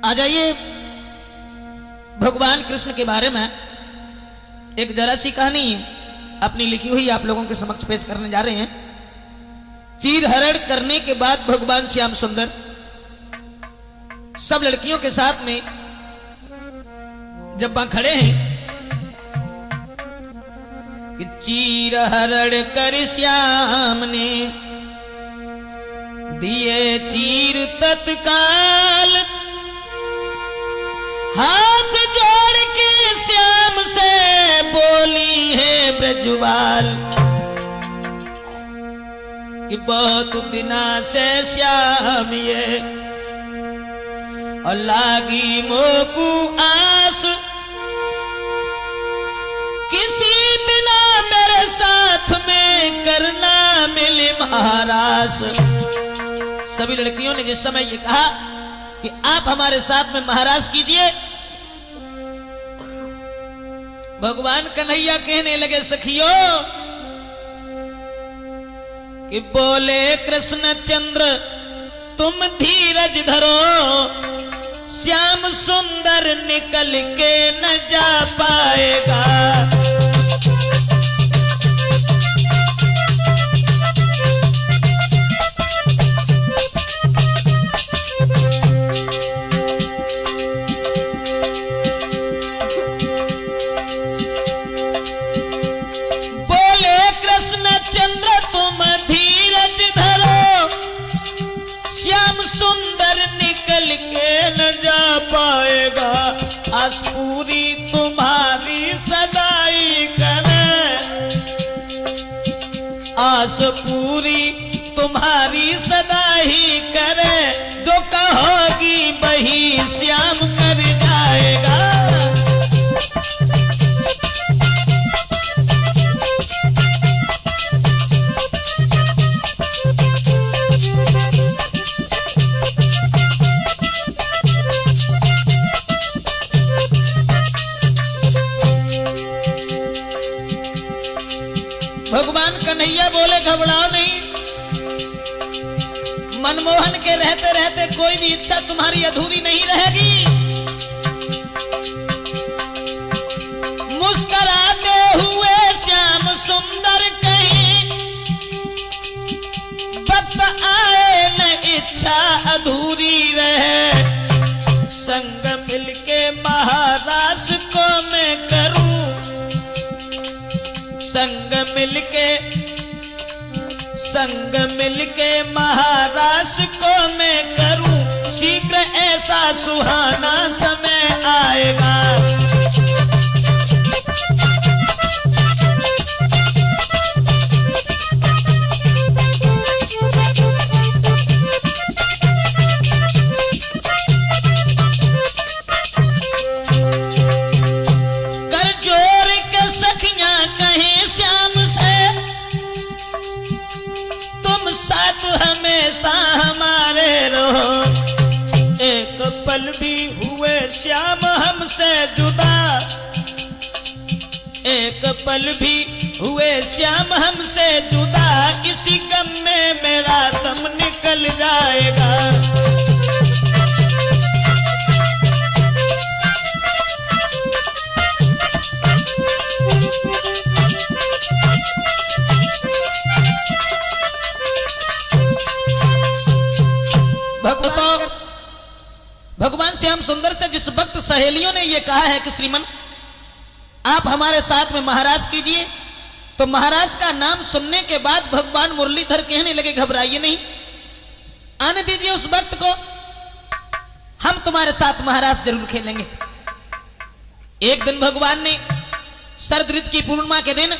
आ जाइए भगवान कृष्ण के बारे में एक जरा सी कहानी अपनी लिखी हुई आप लोगों के समक्ष पेश करने जा रहे हैं। चीर हरण करने के बाद भगवान श्याम सुंदर सब लड़कियों के साथ में जब वहां खड़े हैं कि चीर हरण कर श्याम ने दिए चीर तत्काल, हाथ जोड़ के श्याम से बोली है ब्रजवाल कि बहुत दिना से श्याम ये और लागी मोकू आस, किसी बिना मेरे साथ में करना मिले महारास। सभी लड़कियों ने जिस समय ये कहा कि आप हमारे साथ में महाराज कीजिए, भगवान कन्हैया कहने लगे सखियों कि बोले कृष्ण चंद्र तुम धीरज धरो, श्याम सुंदर निकल के न जा पाएगा। पाएगा आस पूरी तुम्हारी सदाई करे, आस पूरी तुम्हारी सदाई करे, जो कहोगी वही श्याम कर जाएगा। भगवान कन्हैया बोले घबराओ नहीं, मनमोहन के रहते रहते कोई भी इच्छा तुम्हारी अधूरी नहीं रहेगी। मुस्कुराते हुए श्याम सुंदर कहीं, वक्त आए न इच्छा अधूरी रहे, संग मिलके महाराज को मैं करूं, संग मिलके महाराज को मैं करूं, शीघ्र ऐसा सुहाना समय आएगा। हमेशा हमारे रहो, एक पल भी हुए श्याम हमसे जुदा, एक पल भी हुए श्याम हमसे जुदा, इसी गम में मेरा दम निकल जाएगा। भगवान श्याम सुंदर से जिस वक्त सहेलियों ने यह कहा है कि श्रीमन आप हमारे साथ में महाराज कीजिए, तो महाराज का नाम सुनने के बाद भगवान मुरलीधर कहने लगे घबराइए नहीं, आने दीजिए उस वक्त को, हम तुम्हारे साथ महाराज जरूर खेलेंगे। एक दिन भगवान ने शरद ऋतु की पूर्णिमा के दिन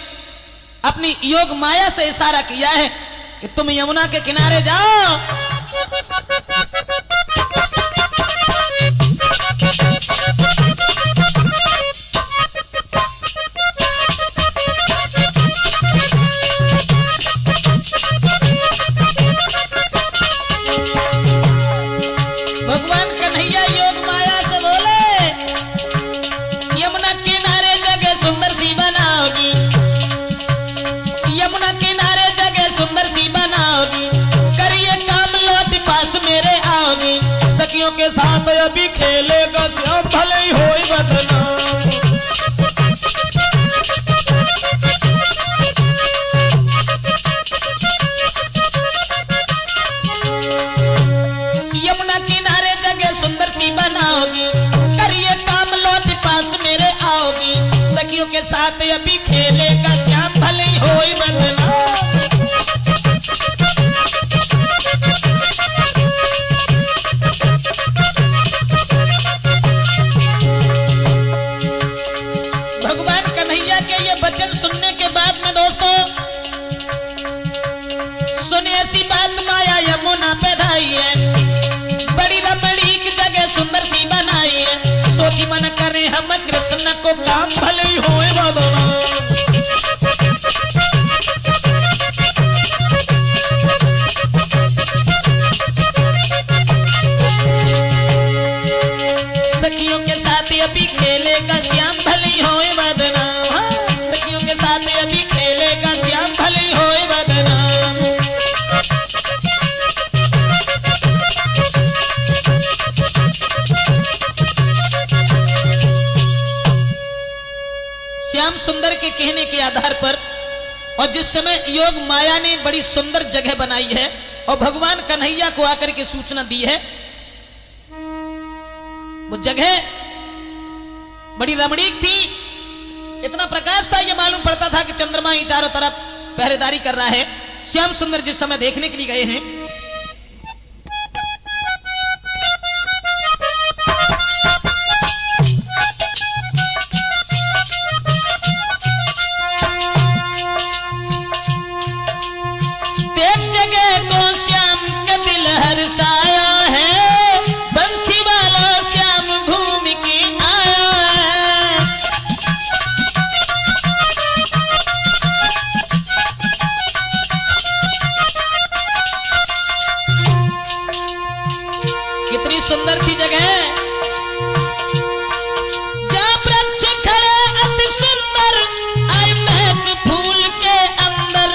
अपनी योग माया से इशारा किया है कि तुम यमुना के किनारे जाओ, भगवान कन्हैया योग माया से बोले यमुना किनारे जगह सुंदर सी बनाओगी, यमुना किनारे जगह सुंदर सी बनाओगी, करिए काम लौट पास मेरे आओगी, सखी सखियों के साथ अभी खेलेगा श्याम भले ही होई बदनाम। यमुना किनारे जगह सुंदर सी बनाओगी, करिए काम लौट पास मेरे आओगी, सखियों के साथ अभी खेलेगा श्याम भले ही होई बदनाम। वचन सुनने के बाद में दोस्तों सुने ऐसी बात माया यमुना पे धाई है, बड़ी रमणीक जगह सुंदर सी बनाई है, सोची मन करे हम कृष्ण को काम भले ही होए बदनाम। सखियों के साथ अभी खेलेगा श्याम भले ही होए बदनाम। अभी खेलेगा श्याम भले ही होए बदनाम। श्याम सुंदर के कहने के आधार पर और जिस समय योग माया ने बड़ी सुंदर जगह बनाई है और भगवान कन्हैया को आकर के सूचना दी है, वो जगह बड़ी रमणीक थी, इतना प्रकाश था ये मालूम पड़ता था कि चंद्रमा ही चारों तरफ पहरेदारी कर रहा है। श्याम सुंदर जिस समय देखने के लिए गए हैं, देख जगह को श्याम का दिल हर्षाया है, बंसी वाला श्याम घूम के आया है। कितनी सुंदर थी जगह, जहाँ वृक्ष खड़े अति सुंदर, आई महक फूल के अंदर।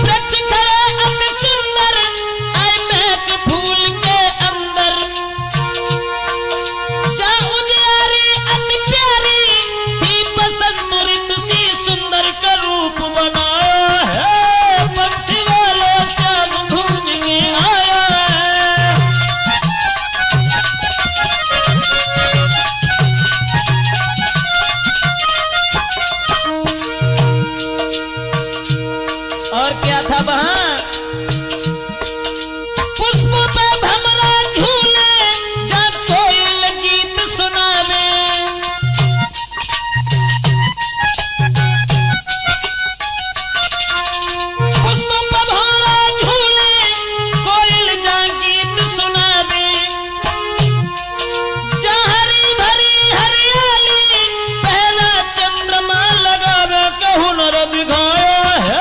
वृक्ष खड़े अति सुंदर, आई महक फूल के अंदर। जहाँ उजियारी अति प्यारी थी, बसंत ऋतु सी सुंदर का रूप बनाया है, बंसी वाला श्याम घूम के आया है। और क्या था वहां, पुष्पों पे भमरा झूले, जहाँ कोयल गीत सुनावे। पुष्पों पे भमरा झूले, कोयल जहाँ गीत सुनावे। जहाँ हरी भरी हरियाली, पहला चंद्रमा लगावे, के हुनर दिखाया है,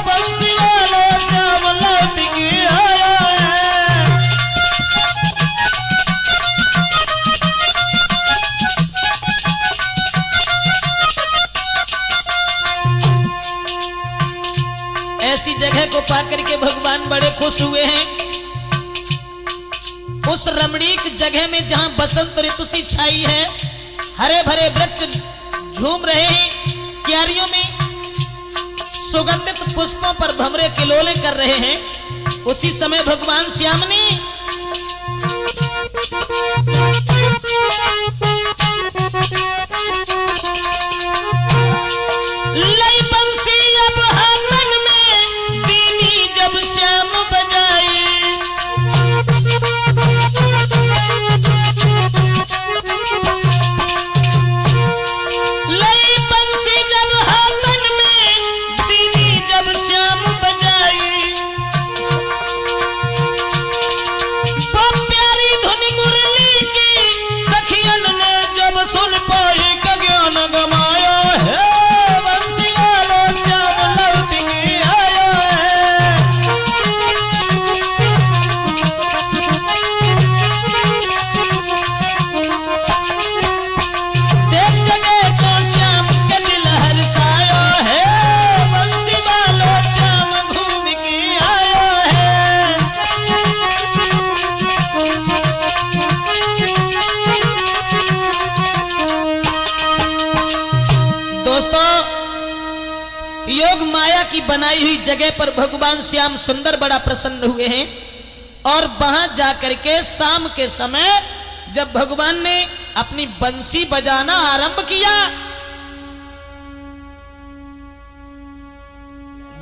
बंसी वाला श्याम लौट के आया है। ऐसी जगह को पाकर के भगवान बड़े खुश हुए हैं। उस रमणीक जगह में जहां बसंत ऋतु सी छाई है, हरे भरे वृक्ष झूम रहे हैं, क्यारियों में सुगंधित पुष्पों पर भमरे किलोले कर रहे हैं, उसी समय भगवान श्याम ने लई बंसी अब हाथन में, दीनी जब श्याम बजाई। लई बंसी जब हाथन में, दीनी जब श्याम बजाई। माया की बनाई हुई जगह पर भगवान श्याम सुंदर बड़ा प्रसन्न हुए हैं। और वहां जाकर के शाम के समय जब भगवान ने अपनी बंसी बजाना आरंभ किया,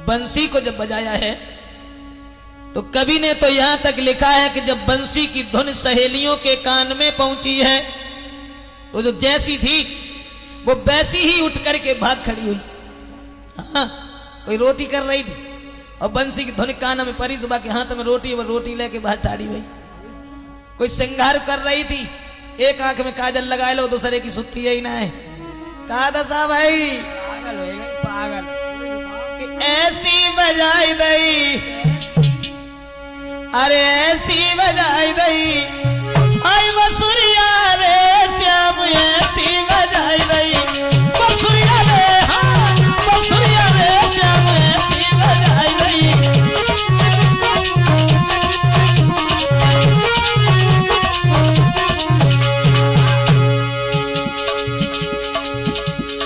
बंसी को जब बजाया है तो कवि ने तो यहां तक लिखा है कि जब बंसी की धुन सहेलियों के कान में पहुंची है तो जो जैसी थी वो वैसी ही उठ करके भाग खड़ी हुई। हाँ, कोई रोटी कर रही थी और बंसी की धुन कान में परी, सुबह के हाथ में रोटी, वो रोटी लेके बाहर टाड़ी गई। कोई श्रृंगार कर रही थी, एक आंख में काजल लगा लो, दूसरे की सुत्ती ही ना है। कहा दशा भाई पागल हो गई, पागल कि ऐसी बजाई दई, अरे ऐसी बजाई दई, आई बसुरिया रे श्याम ऐसी बजाई दई, बसुरिया रे, हाँ बसुरिया रे श्याम ऐसी बजाई दई।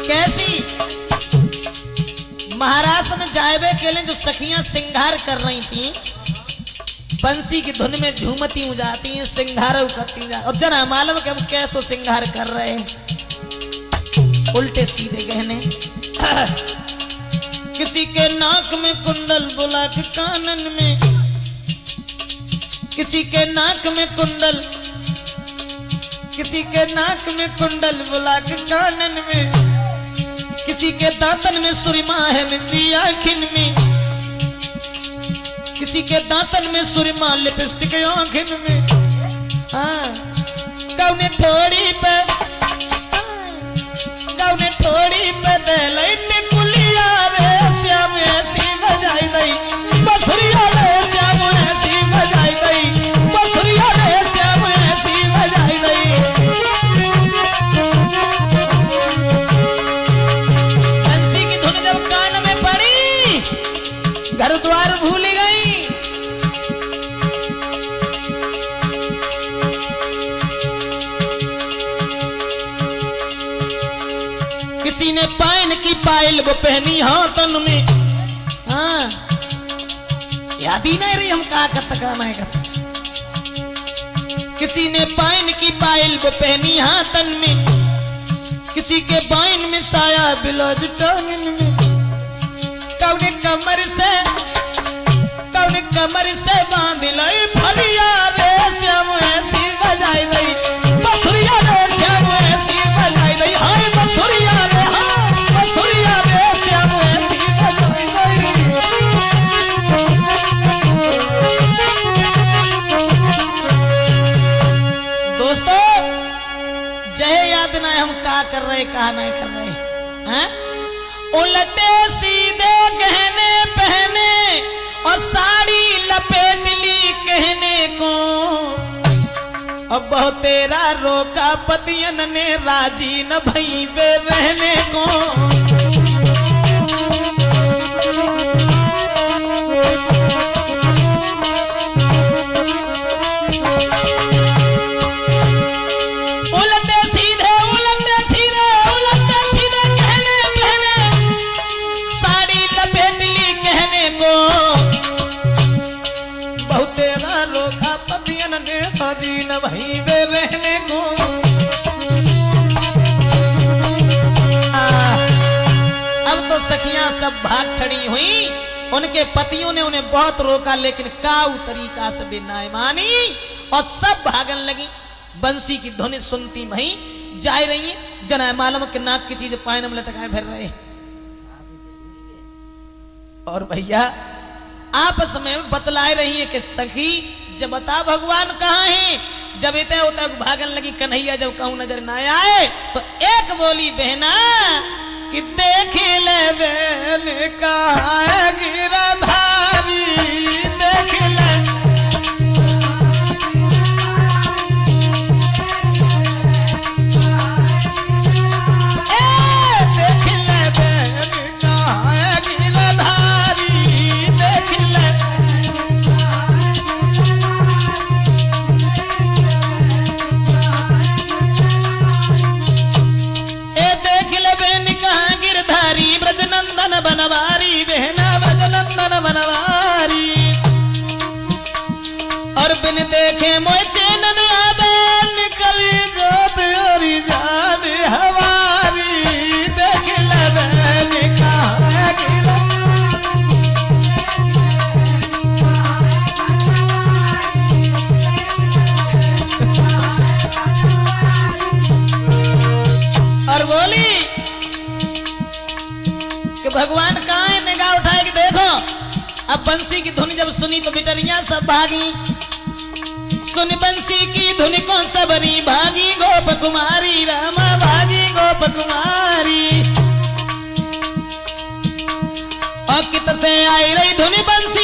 कैसी महाराष्ट्र में जायबे के लिए जो सखियां श्रृंगार कर रही थी, बंसी की धुन में झूमती जाती हैं, श्रृंगार करती जा, और जना मालूम कि हम कैसे श्रृंगार कर रहे हैं, उल्टे सीधे गहने। किसी के नाक में कुंडल बुला के कानन में, किसी के नाक में कुंडल, किसी के नाक में कुंडल बुला के कानन में, किसी के दांतन में सुरमा है बिंदी आँखिन में, किसी के दांतन में सुरमा लिपस्टिक आँखिन में। हाँ, कौने थोड़ी पे, कौने थोड़ी पे दे कुलिया रे श्याम ऐसी बजाई दई, बसुरिया रे श्याम ऐसी बजाई दई, बसुरिया रे श्याम ऐसी बजाई दई। बंसी की धुन जब कान में पड़ी, घर द्वार भूल गई। किसी ने पाइन की पायल वो पहनी हाथन में। हाँ, याद ही नहीं रही हम कहा कर। किसी ने पाइन की पायल वो पहनी हाथन में, किसी के बाइन में साया बिलोज टांगन में। कौने कमर से बांध लई फरिया रे श्याम ऐसी बजाई लई, बसुरिया रे श्याम ऐसी बजाई लई, हाय बसुरिया रे, हाँ बसुरिया रे श्याम ऐसी बजाई लई। दोस्तों, जय याद ना हम का कर रहे, कहा नहीं कर रहे हैं। उलटे सीधे गहने पहने और साड़ी लपेट ली कहने को, अब बहुत तेरा रोका पतियन ने राजी न भई वे रहने को। भाई वे रहने को। अब तो सखियां सब भाग खड़ी हुई, उनके पतियों ने उन्हें बहुत रोका लेकिन काऊ तरीका से भी ना मानी और सब भागन लगी। बंसी की ध्वनि सुनती वहीं जा रही है, जना मालूम के नाक की चीज पायन में लटकाए फिर रहे। और भैया आपस में बतलाए रही है कि सखी जब बता भगवान कहाँ है। जब इतने होता भागन लगी कन्हैया, जब कहूं नजर ना आए तो एक बोली बहना कि देख ले बहन कहाँ है गिरधारी, देख ले बनवारी बहना बंसी की धुन जब सुनी तो बिटरियां सब भागी। सुन बंसी की धुन को सबरी भागी गोप कुमारी, रामा भागी गोप कुमारी। और कित से आई रही धुन बंसी